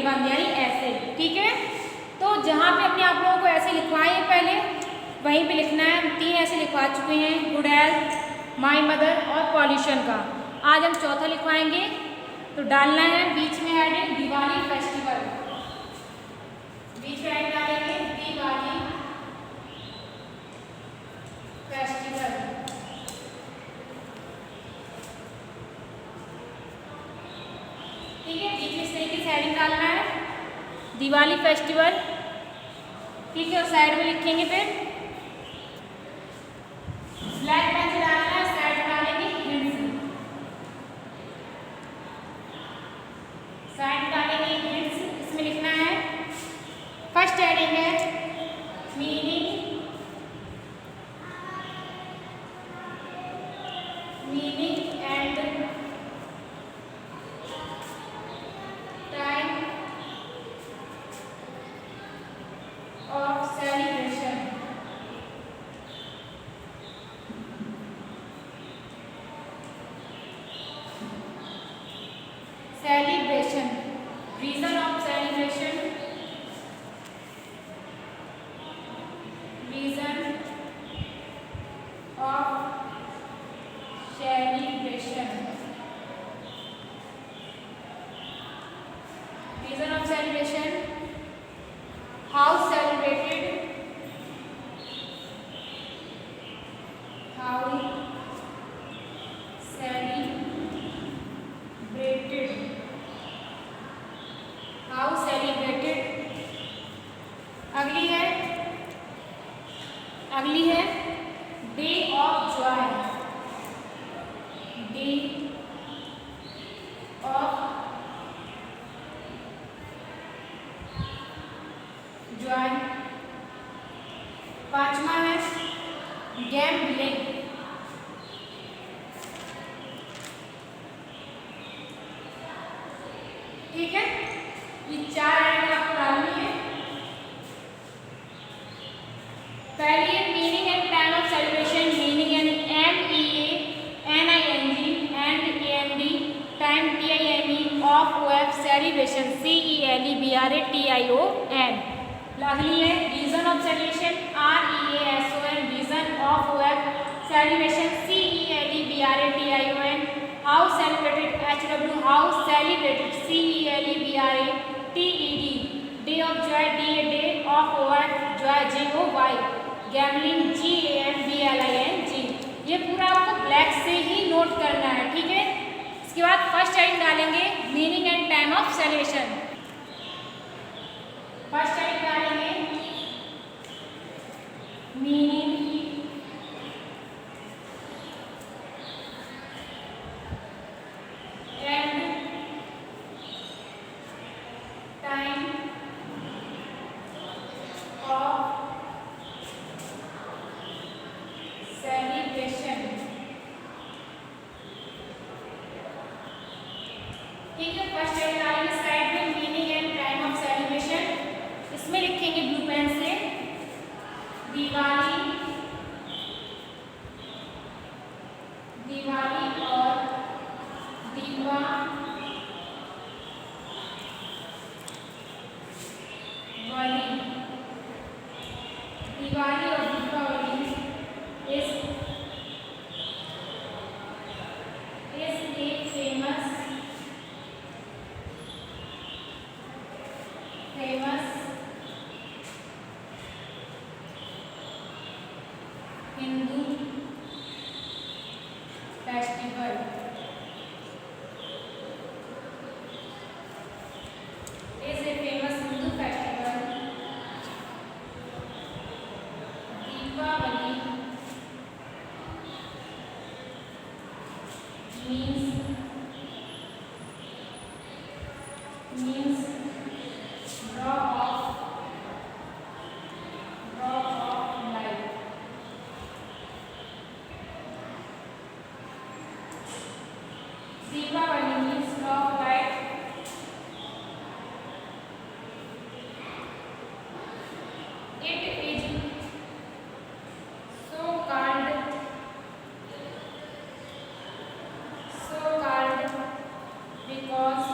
निबंध यानी ऐसे, ठीक है। तो जहाँ पे अपने आप लोगों को ऐसे लिखवाए हैं पहले, वहीं पे लिखना है। 3 ऐसे लिखवा चुके हैं, गुड हेल्थ, माई मदर और पॉल्यूशन का। आज हम चौथा लिखवाएंगे। तो डालना है बीच में हेडिंग दिवाली फेस्टिवल, बीच में हेडिंग डालेंगे दिवाली फेस्टिवल, ठीक है। बीच में इस तरीके से हेडिंग डालना है दिवाली फेस्टिवल, ठीक है। और साइड में लिखेंगे फिर ब्लैक पेन से डालना है, साइड में डालेंगे हिंट्स, साइड में डालेंगे हिंट्स। इसमें लिखना है फर्स्ट हेडिंग है meaning and time of celebration, celebration, reason of celebration, reason of celebration, reason of celebration, how celebrated, how celebrated, how celebrated। अगली है day of joy, day of Joy. पांचवा है गैम्बलिंग, ठीक है। ये 4 हेडिंग आपको डालनी है। पहली है meaning and time of celebration, meaning यानी MEANING and AND, time TIME, of OF, celebration CELEBRATION। अगली है reason of celebration REASON, reason of OF celebration CELEBRATION, how celebrated HW, how celebrated CELEBRATED, day of joy day of OF joy JOY, gambling GAMBLING। ये पूरा आपको black से ही note करना है, ठीक है। इसके बाद फर्स्ट हेडिंग डालेंगे meaning and time of celebration. First heading डालेंगे meaning and time of celebration, ठीक है। फर्स्ट हेडिंग डालेंगे साइड में meaning and time of celebration. इसमें लिखेंगे ब्लू पेन से दिवाली, दिवाली और दीपावली, दिवाली और Deepawali is a famous Hindu festival, is a famous Hindu festival। Deepavali means draw of light, Deepavali means draw of light। It is so called because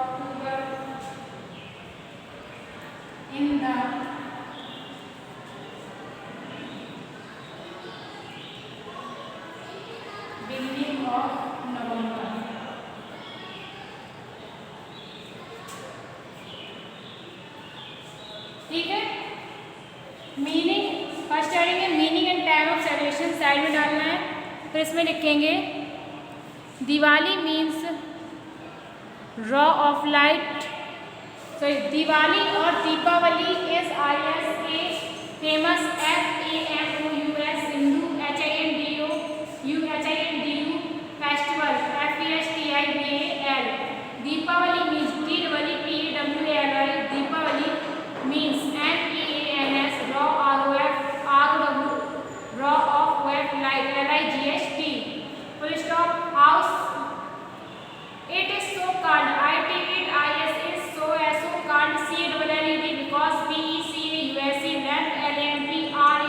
October in the beginning of November. ठीक है। Meaning first heading है meaning and time of celebration, side में डालना है। फिर इसमें लिखेंगे Diwali means raw of light, sorry Diwali और Deepawali is ISA famous FAMOUS Hindu HINDU festival FESTIVAL। Deepawali means DWPAWLI Deepawali means NEANS raw of wet light LIGHT full stop house it is so called IS is so called CLLED because PECUSE left LAMP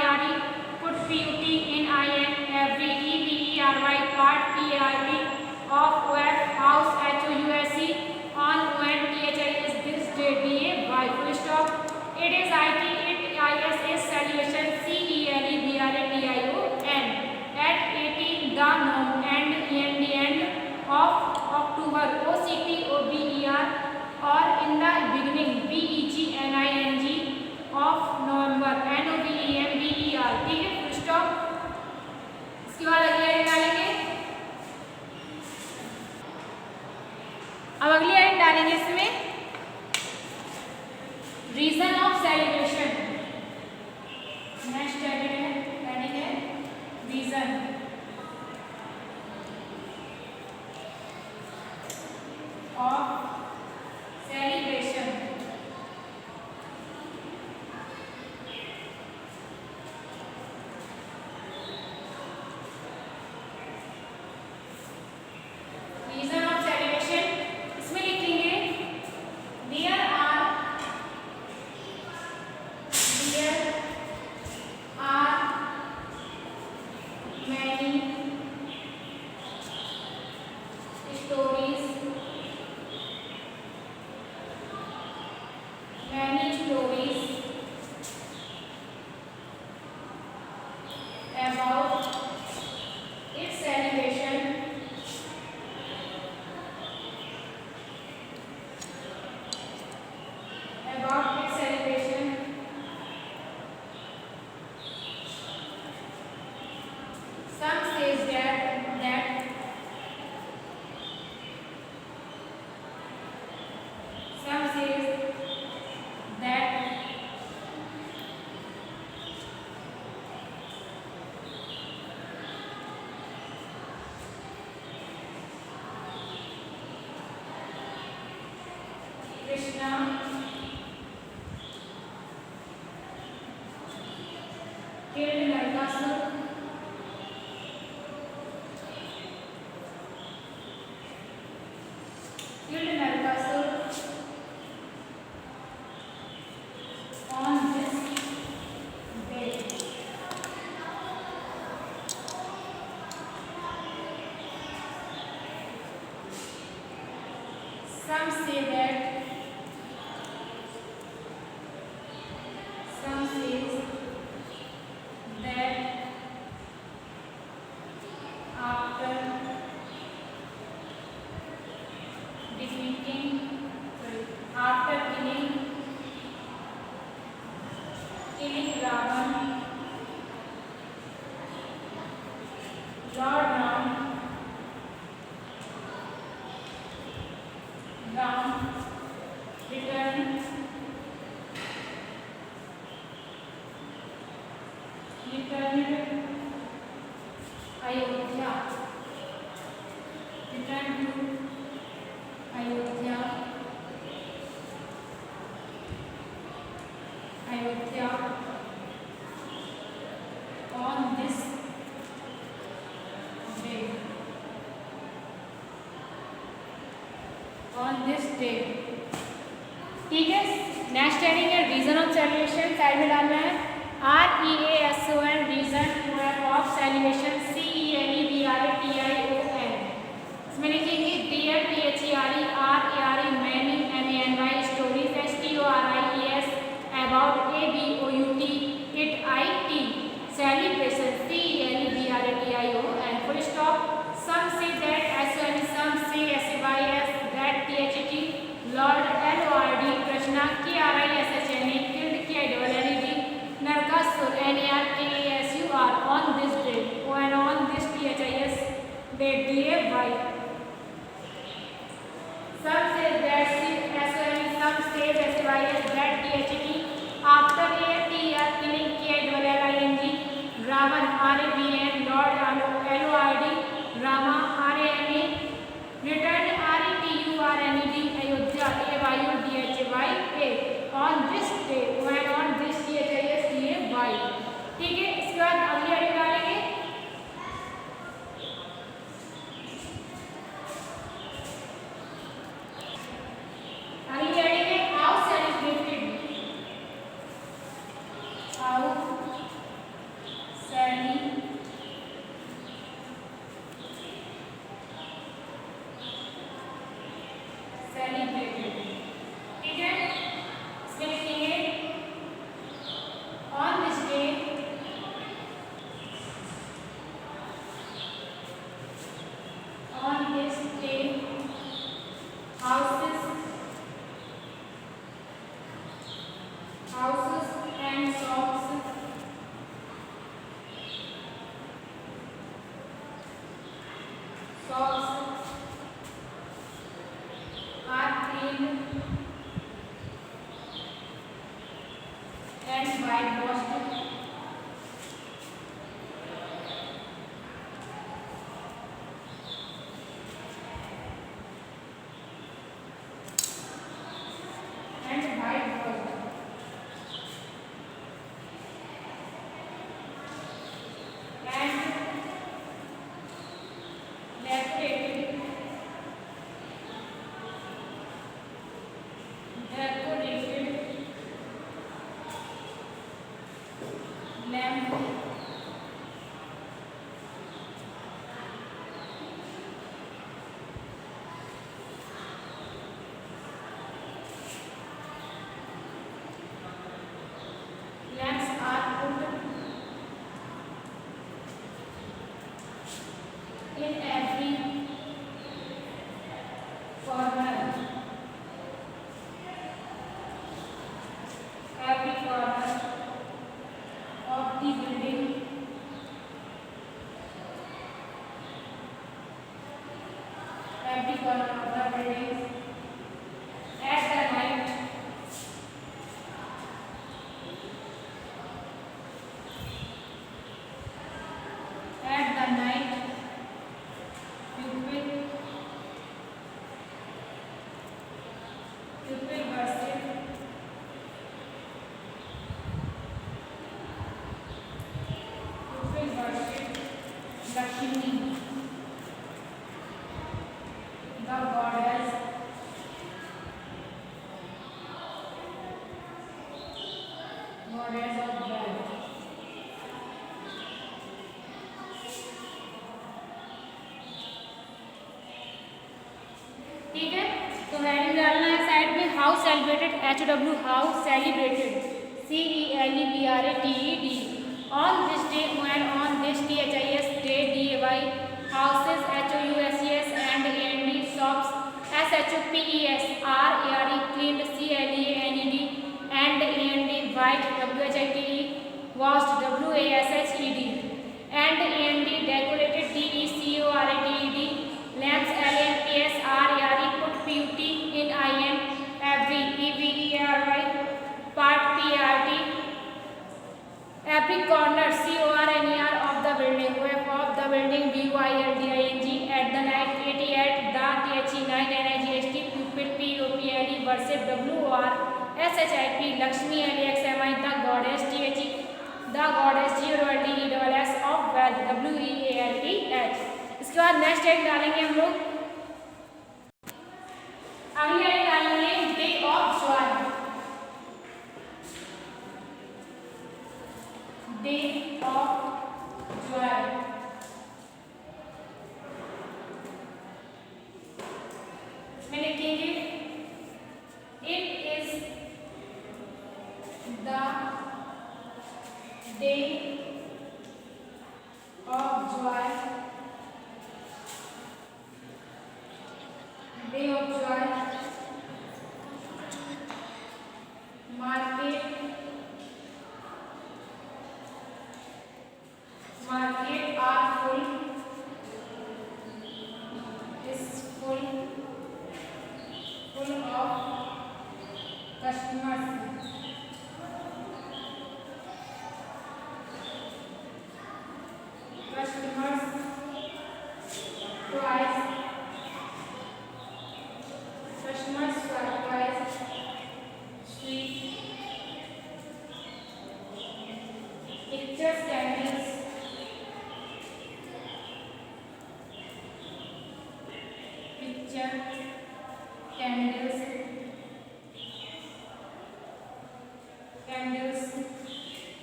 RERE put PUT in IN every EVERY part PRT of wet house HOUSE on when THI is this day DAY full stop it is IT it IS is celebration CELEBRATION at 18 the end of October OCTOBER or in the beginning BEGNING of November NOVEMBER। ठीक है full stop. इसके बाद अगली line डालेंगे। अब अगली line डालेंगे इसमें reason of celebration. Next heading है reason of celebration. Reason of celebration इसमें लिखेंगे there are many stories about its celebration some says that some says that Krishna killed Narkasur on this day। Some say that some says that after defeating after killing Ravan, Lord Ram returned Ayodhya, returned to Ayodhya on this day। ठीक है। Next heading है reason of celebration, side में डालना है REASON reason of celebration CELEBRATION। इसमें लिखेंगे DEAR THERE RARE many ONERKASUR on this day, when on this THIS day DAY. Some say that SONE, some say SYS, that THT, after ATR, killing KILLING, Ravan RAVN, Lord LORD, Rama RAMA, returned RETURNED, Ayodhya AYUDHYA, on this day, when on this THIS DAY. ठीक है, इसके बाद अगली heading डालेंगे। अगली heading है how celebrated, how celebrated. ठीक है, इसमें लिखेंगे on this day, on this day, houses and shops are cleaned and whitewashed. Lamp lamps are put in every corner of the building, every corner of the building, at the night, pupil worship Lakshmi, the goddess of wealth. ठीक है, तो heading डालना है side में, how celebrated, HW, how celebrated, CELEBRATED, on this day, when on this THIS day DAY, houses HOUSES and AND, shops SHOPES RARE, cleaned CLEANED and AND, white WHITE, washed WASHED and AND, decorated DECORATED, lamps LAMPS RARE, put PUT in IN, every EVERY, part PRT, every corner CORNER of the building, web of the building BUILDING, at the night 88, the THE9 NIGST, pupil POPLE, worship WORSHIP, Lakshmi LXMI, the goddess THE, the goddess GODES of wealth WEALTH। इसके बाद next एक डालेंगे हम लोग, अगली एक डालेंगे day of joy, day of joy. इसमें लिखेंगे it is the day of Joy picture, candles,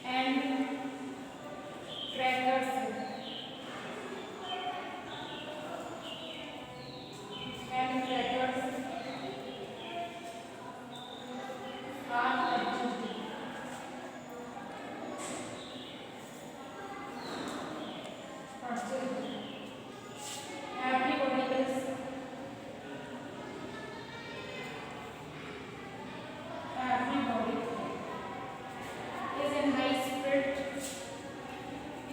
and crackers, are purchased. Everybody is in high spirit,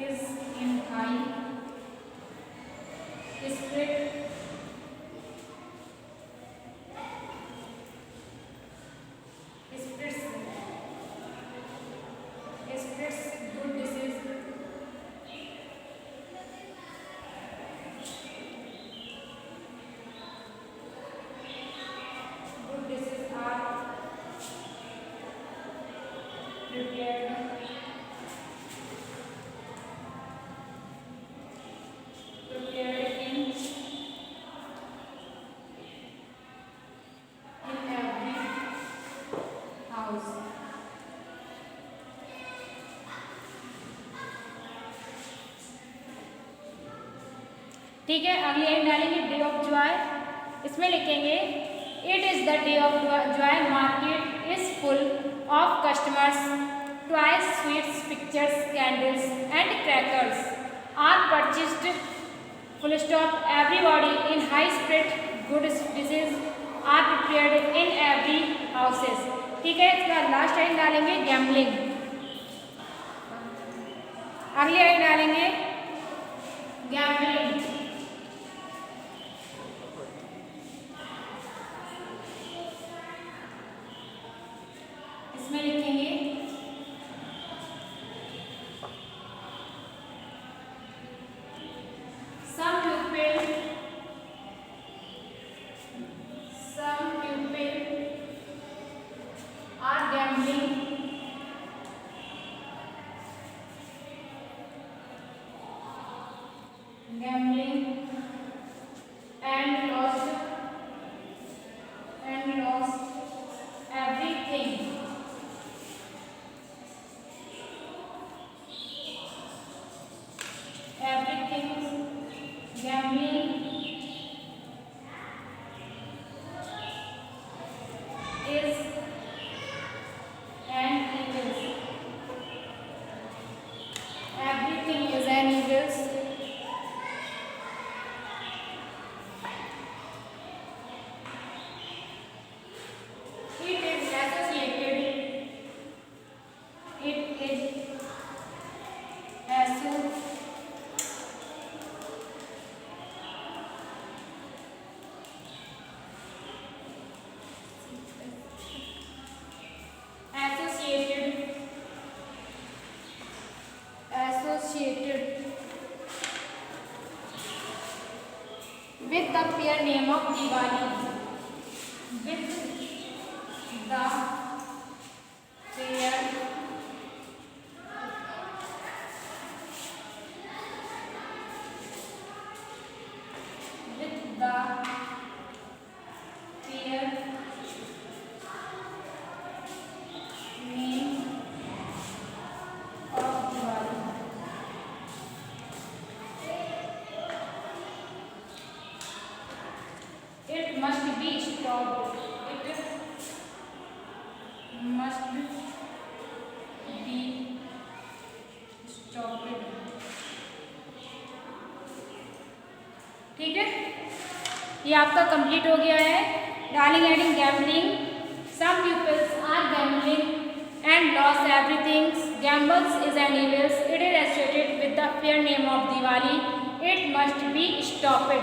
is in high spirit, spirits good disease, are prepared in every house. ठीक है, अगली line डालेंगे day of joy. इसमें लिखेंगे it is the day of joy, market is full of customers, toys, sweets, pictures, candles and crackers are purchased, full stop, everybody in high spirit, good dishes are prepared in every houses. ठीक है, इसके बाद last line डालेंगे gambling. अगली line डालेंगे gambling. इसमें लिखेंगे some people are gambling and lost everything. Gambling is an evil. Everything is an evil. It is associated with the fair name of Diwali. With the fair name of Diwali. It must be stopped. It must be stopped. ठीक है, ये आपका complete हो गया है। Darling heading gambling, some peoples are gambling and loss everything, gambles is an evil, it is associated with the fair name of Diwali, it must be stopped.